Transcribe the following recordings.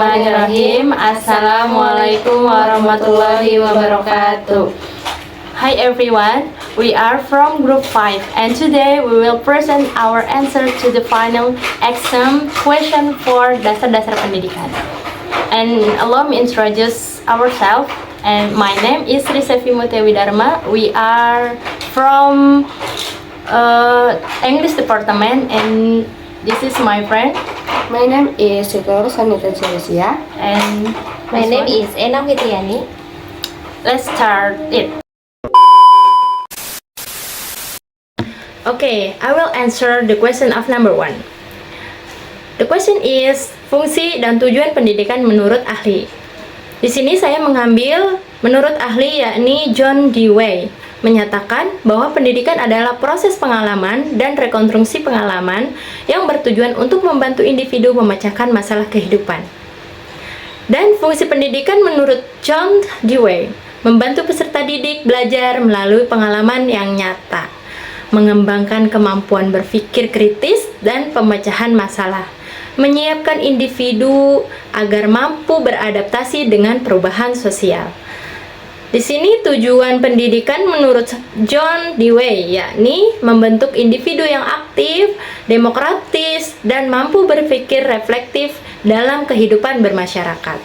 Bismillahirrahmanirrahim. Assalamualaikum warahmatullahi wabarakatuh. Hi everyone, we are from group 5 and today we will present our answer to the final exam question for dasar-dasar pendidikan. And allow me introduce ourselves. And my name is Risevi Mutewi Dharma. We are from English department and this is my friend. My name is Sitor Sanita Celestia. And My name is Enam Fitriani. let's start it. Okay, I will answer the question of number 1. The question is fungsi dan tujuan pendidikan menurut ahli. Di sini saya mengambil menurut ahli yakni John Dewey menyatakan bahwa pendidikan adalah proses pengalaman dan rekonstruksi pengalaman yang bertujuan untuk membantu individu memecahkan masalah kehidupan. Dan fungsi pendidikan menurut John Dewey membantu peserta didik belajar melalui pengalaman yang nyata, mengembangkan kemampuan berpikir kritis dan pemecahan masalah, menyiapkan individu agar mampu beradaptasi dengan perubahan sosial. Di sini tujuan pendidikan menurut John Dewey yakni membentuk individu yang aktif, demokratis, dan mampu berpikir reflektif dalam kehidupan bermasyarakat.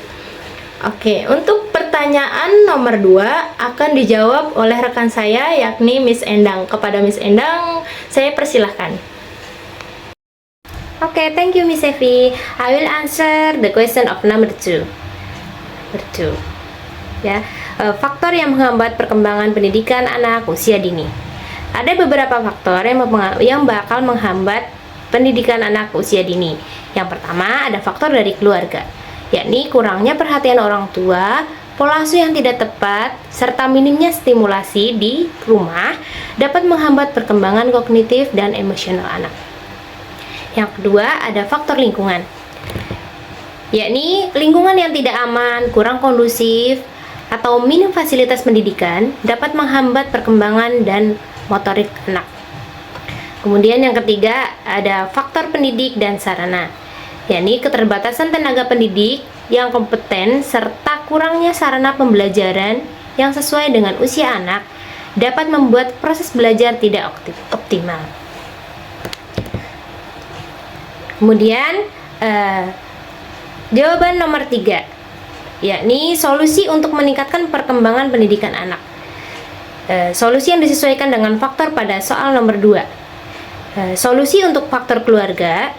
Oke, untuk pertanyaan nomor 2 akan dijawab oleh rekan saya yakni Miss Endang. Kepada Miss Endang, saya persilahkan. Okay, thank you, Miss Evi. I will answer the question of number 2. Ya, faktor yang menghambat perkembangan pendidikan anak usia dini. Ada beberapa faktor yang bakal menghambat pendidikan anak usia dini. Yang pertama ada faktor dari keluarga, yakni kurangnya perhatian orang tua, pola asuh yang tidak tepat, serta minimnya stimulasi di rumah dapat menghambat perkembangan kognitif dan emosional anak. Yang kedua ada faktor lingkungan, yakni lingkungan yang tidak aman, kurang kondusif, atau minim fasilitas pendidikan dapat menghambat perkembangan dan motorik anak. Kemudian yang ketiga ada faktor pendidik dan sarana, yakni keterbatasan tenaga pendidik yang kompeten serta kurangnya sarana pembelajaran yang sesuai dengan usia anak dapat membuat proses belajar tidak optimal. Kemudian jawaban nomor 3, yakni solusi untuk meningkatkan perkembangan pendidikan anak. Solusi yang disesuaikan dengan faktor pada soal nomor 2. Solusi untuk faktor keluarga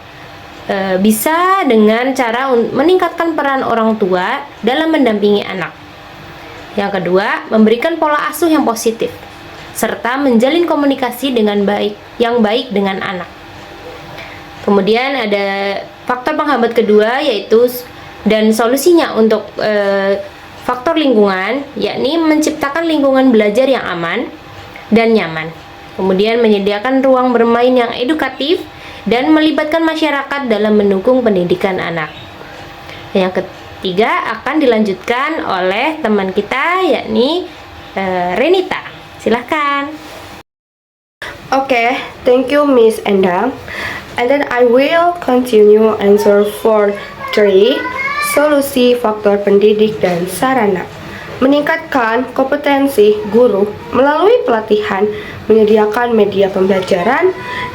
bisa dengan cara meningkatkan peran orang tua dalam mendampingi anak. Yang kedua, memberikan pola asuh yang positif serta menjalin komunikasi yang baik dengan anak. Kemudian ada faktor penghambat kedua yaitu dan solusinya untuk faktor lingkungan, yakni menciptakan lingkungan belajar yang aman dan nyaman. Kemudian menyediakan ruang bermain yang edukatif dan melibatkan masyarakat dalam mendukung pendidikan anak. Yang ketiga akan dilanjutkan oleh teman kita yakni Renita. Silahkan. Okay, thank you Miss Endang. And then I will continue answer for 3. Solusi faktor pendidik dan sarana. Meningkatkan kompetensi guru melalui pelatihan, menyediakan media pembelajaran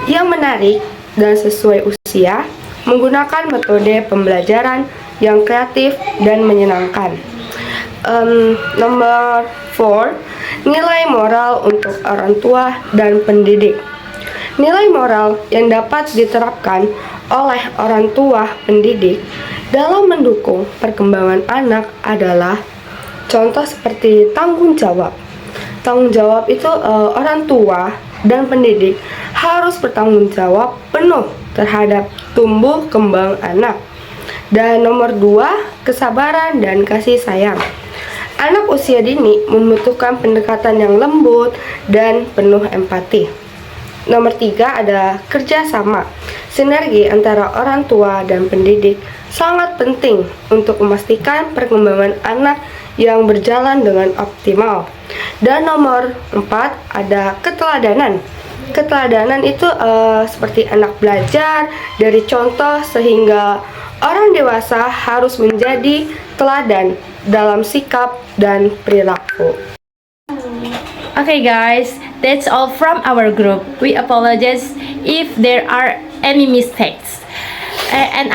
yang menarik dan sesuai usia, menggunakan metode pembelajaran yang kreatif dan menyenangkan. Nomor 4, nilai moral untuk orang tua dan pendidik. Nilai moral yang dapat diterapkan oleh orang tua pendidik dalam mendukung perkembangan anak adalah contoh seperti tanggung jawab. Tanggung jawab itu orang tua dan pendidik harus bertanggung jawab penuh terhadap tumbuh kembang anak. Dan nomor 2, kesabaran dan kasih sayang. Anak usia dini membutuhkan pendekatan yang lembut dan penuh empati. Nomor 3 ada kerjasama. Sinergi antara orang tua dan pendidik sangat penting untuk memastikan perkembangan anak yang berjalan dengan optimal. Dan nomor 4 ada keteladanan. Keteladanan itu seperti anak belajar dari contoh sehingga Orang dewasa harus menjadi teladan dalam sikap dan perilaku. Okay guys, that's all from our group. We apologize if there are any mistakes. And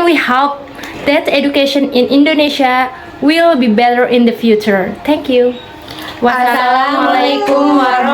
we hope that education in Indonesia will be better in the future. Thank you. Wassalamualaikum warahmatullahi